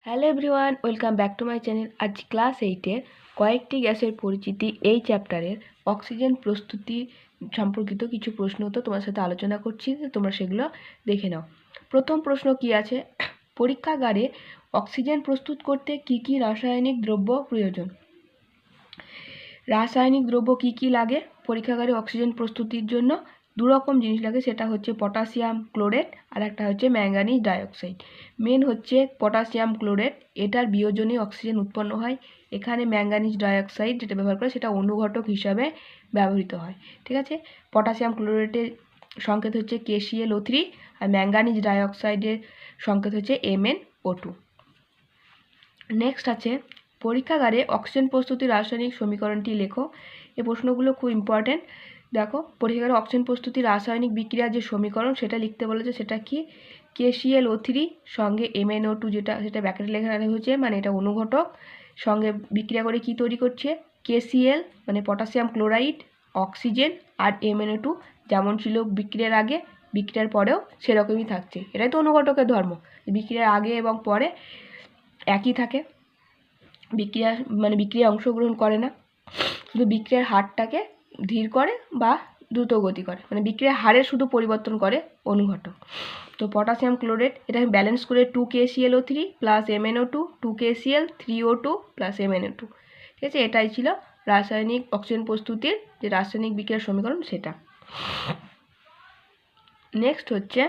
Hello everyone, welcome back to my channel. আজ class 8-এর কয়েকটি গ্যাসের পরিচিতি এই চ্যাপ্টারের অক্সিজেন প্রস্তুতি সম্পর্কিত কিছু প্রশ্ন তো তোমার সাথে আলোচনা করছি, তোমরা সেগুলো দেখে নাও। প্রথম প্রশ্ন কি আছে, পরীক্ষাগারে অক্সিজেন প্রস্তুত করতে কি কি রাসায়নিক দ্রব্য প্রয়োজন? রাসায়নিক দ্রব্য কি কি লাগে পরীক্ষাগারে অক্সিজেন প্রস্তুতির জন্য? দু রকম জিনিস লাগে, সেটা হচ্ছে পটাশিয়াম ক্লোরেট আর একটা হচ্ছে ম্যাঙ্গানিজ ডাইঅক্সাইড। মেন হচ্ছে পটাশিয়াম ক্লোরেট, এটার বিয়োজনে অক্সিজেন উৎপন্ন হয়। এখানে ম্যাঙ্গানিজ ডাইঅক্সাইড যেটা ব্যবহার করে সেটা অনুঘটক হিসাবে ব্যবহৃত হয়। ঠিক আছে, পটাশিয়াম ক্লোরেটের সংকেত হচ্ছে KClO3 আর ম্যাঙ্গানিজ ডাইঅক্সাইডের সংকেত হচ্ছে MnO2। নেক্সট আছে, পরীক্ষাগারে অক্সিজেন প্রস্তুতির রাসায়নিক সমীকরণটি লেখো। এই প্রশ্নগুলো খুব ইম্পর্ট্যান্ট। দেখো, পরীক্ষাগারে অক্সিজেন প্রস্তুতির রাসায়নিক বিক্রিয়ার যে সমীকরণ সেটা লিখতে বলেছে, সেটা কি? KClO3 সঙ্গে MnO2, সেটা ব্র্যাকেটে লেখা হয়েছে, মানে এটা অনুঘটক, সঙ্গে বিক্রিয়া করে কি তৈরি করছে? KCl মানে পটাশিয়াম ক্লোরাইড, অক্সিজেন আর MnO2 যেমন ছিল বিক্রিয়ার আগে, বিক্রিয়ার পরেও সেরকমই থাকছে। এটাই তো অনুঘটকের ধর্ম, বিক্রিয়ার আগে এবং পরে একই থাকে। বিক্রিয়ায় অংশগ্রহণ করে না, শুধু বিক্রিয়ার হারটাকে ধীর করে বা দ্রুত গতি করে, মানে বিক্রিয়ার হারের শুধু পরিবর্তন করে অনুঘটক। তো পটাশিয়াম ক্লোরেট এটা ব্যালেন্স করে 2KClO3 plus MnO2, 2KCl 3O2 plus MnO2। ঠিক আছে, এটাই ছিল রাসায়নিক অক্সিজেন প্রস্তুতির যে রাসায়নিক বিক্রিয়ার সমীকরণ সেটা। নেক্সট হচ্ছে,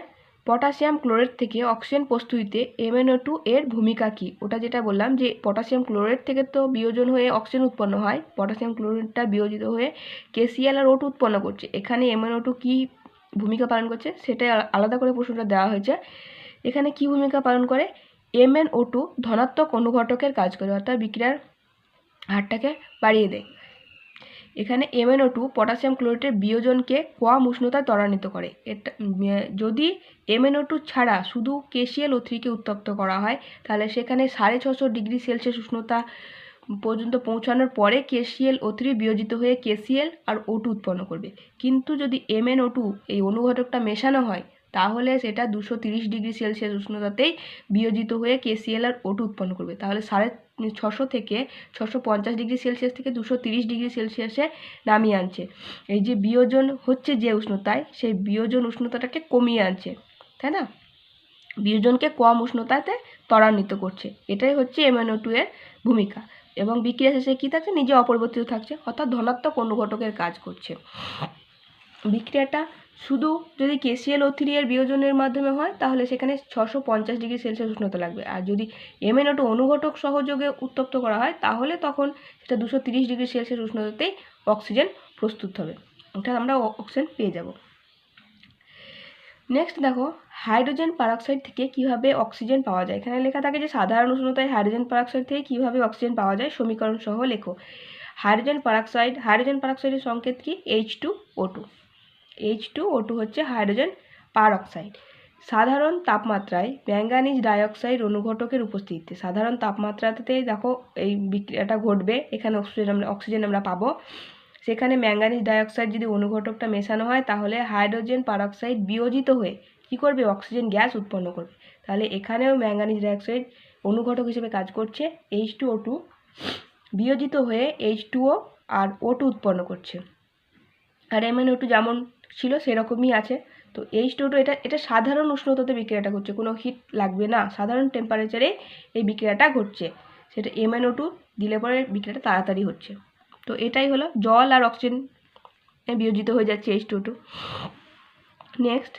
পটাশিয়াম ক্লোরেট থেকে অক্সিজেন প্রস্তুতিতে MnO2 এর ভূমিকা কী? ওটা যেটা বললাম যে পটাশিয়াম ক্লোরেট থেকে তো বিয়োজন হয়ে অক্সিজেন উৎপন্ন হয়, পটাশিয়াম ক্লোরেটটা বিয়োজিত হয়ে KCl আর O2 উৎপন্ন করছে। এখানে MnO2 কী ভূমিকা পালন করছে সেটাই আলাদা করে প্রশ্নটা দেওয়া হয়েছে। এখানে কি ভূমিকা পালন করে? MnO2 ধনাত্মক অনুঘটকের কাজ করে, অর্থাৎ বিক্রিয়ার হারটাকে বাড়িয়ে দেয়। এখানে MnO2 পটাশিয়াম ক্লোরেটের বিয়োজনকে কম উষ্ণতায় ত্বরান্বিত করে। এটা যদি MnO2 ছাড়া শুধু KClO3কে উত্তপ্ত করা হয়, তাহলে সেখানে 650 ডিগ্রি সেলসিয়াস উষ্ণতা পর্যন্ত পৌঁছানোর পরে KClO3 বিয়োজিত হয়ে KCl আর O2 উৎপন্ন করবে। কিন্তু যদি MnO2 এই অনুঘটকটা মেশানো হয়, তাহলে সেটা 230 ডিগ্রি সেলসিয়াস উষ্ণতাতেই বিয়োজিত হয়ে KCl আর O2 উৎপন্ন করবে। তাহলে 650 থেকে 650 ডিগ্রি সেলসিয়াস থেকে 230 ডিগ্রি সেলসিয়াসে নামিয়ে আনছে। এই যে বিয়োজন হচ্ছে যে উষ্ণতায়, সেই বিয়োজন উষ্ণতাটাকে কমিয়ে আনছে, তাই না? বিয়োজনকে কম উষ্ণতাতে ত্বরান্বিত করছে। এটাই হচ্ছে MnO2 এর ভূমিকা। এবং বিক্রিয়া শেষে কী থাকছে? নিজে অপরিবর্তিত থাকছে, অর্থাৎ ধনাত্মক অনুঘটকের কাজ করছে। বিক্রিয়াটা শুধু যদি KClO3 এর বিয়োজনের মাধ্যমে হয়, তাহলে সেখানে 650 ডিগ্রি সেলসিয়াস উষ্ণতা লাগবে। আর যদি MnO2 অনুঘটক সহযোগে উত্তপ্ত করা হয়, তাহলে তখন সেটা 230 ডিগ্রি সেলসিয়াস উষ্ণতাতেই অক্সিজেন প্রস্তুত হবে, অর্থাৎ আমরা অক্সিজেন পেয়ে যাব। নেক্সট দেখো, হাইড্রোজেন পারঅক্সাইড থেকে কিভাবে অক্সিজেন পাওয়া যায়? এখানে লেখা থাকে যে সাধারণ উষ্ণতায় হাইড্রোজেন পারঅক্সাইড থেকে কিভাবে অক্সিজেন পাওয়া যায়, সমীকরণ সহ লেখো। হাইড্রোজেন পারঅক্সাইডের সংকেত কি? H2O2। H2O2 হচ্ছে হাইড্রোজেন পারঅক্সাইড। সাধারণ তাপমাত্রায় ম্যাঙ্গানিজ ডাইঅক্সাইড অনুঘটকের উপস্থিতিতে, সাধারণ তাপমাত্রাতেই দেখো এই বিক্রিয়াটা ঘটবে, এখানে অক্সিজেন আমরা পাবো। সেখানে ম্যাঙ্গানিজ ডাইঅক্সাইড যদি অনুঘটকটা মেশানো হয়, তাহলে হাইড্রোজেন পারঅক্সাইড বিয়োজিত হয়ে কী করবে? অক্সিজেন গ্যাস উৎপন্ন করবে। তাহলে এখানেও ম্যাঙ্গানিজ ডাইঅক্সাইড অনুঘটক হিসেবে কাজ করছে। H2O2 বিয়োজিত হয়ে H2O আর O2 উৎপন্ন করছে। আর MnO2 যেমন ছিল সেরকমই আছে। তো H2O2 এটা সাধারণ উষ্ণতাতে বিক্রিয়াটা ঘটছে, কোনো হিট লাগবে না, সাধারণ টেম্পারেচারে এই বিক্রিয়াটা ঘটছে। সেটা MnO2 দিলে পরে বিক্রিয়াটা তাড়াতাড়ি হচ্ছে। তো এটাই হলো, জল আর অক্সিজেন বিয়োজিত হয়ে যাচ্ছে H2O2। নেক্সট,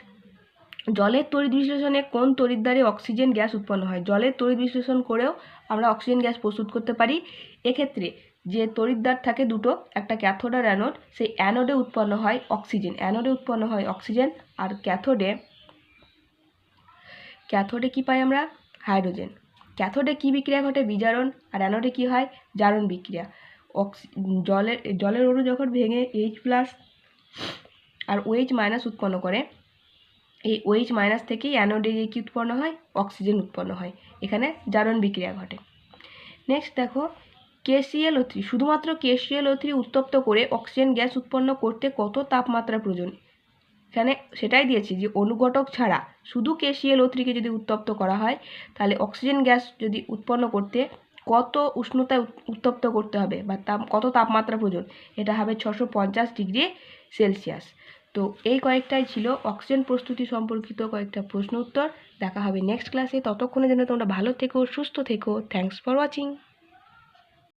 জলের তড়িৎ বিশ্লেষণে কোন তড়িৎদ্বারে অক্সিজেন গ্যাস উৎপন্ন হয়? জলের তড়িৎ বিশ্লেষণ করেও আমরা অক্সিজেন গ্যাস প্রস্তুত করতে পারি। এক্ষেত্রে যে তড়িৎদ্বার থাকে দুটো, একটা ক্যাথোড আর অ্যানোড, সেই অ্যানোডে উৎপন্ন হয় অক্সিজেন, আর ক্যাথোডে কি পাই আমরা? হাইড্রোজেন। ক্যাথোডে কি বিক্রিয়া ঘটে? বিজারণ। আর অ্যানোডে কি হয়? জারণ বিক্রিয়া। জলের অণু যখন ভেঙে H+ আর OH- উৎপন্ন করে, এই OH- থেকেই অ্যানোডে কি উৎপন্ন হয়? অক্সিজেন উৎপন্ন হয়। এখানে জারণ বিক্রিয়া ঘটে। নেক্সট দেখো, KClO3, শুধুমাত্র KClO3 উত্তপ্ত করে অক্সিজেন গ্যাস উৎপন্ন করতে কত তাপমাত্রা প্রয়োজন? এখানে সেটাই দিয়েছি যে অনুঘটক ছাড়া শুধু KClO3 কে যদি উত্তপ্ত করা হয় তাহলে অক্সিজেন গ্যাস যদি উৎপন্ন করতে কত উষ্ণতায় উত্তপ্ত করতে হবে বা কত তাপমাত্রা প্রয়োজন, এটা হবে 650 ডিগ্রি সেলসিয়াস। তো এই কয়েকটাই ছিল অক্সিজেন প্রস্তুতি সম্পর্কিত কয়েকটা প্রশ্ন উত্তর। দেখা হবে নেক্সট ক্লাসে। ততক্ষণের জন্য তোমরা ভালো থেকো, সুস্থ থেকো। Thanks for watching.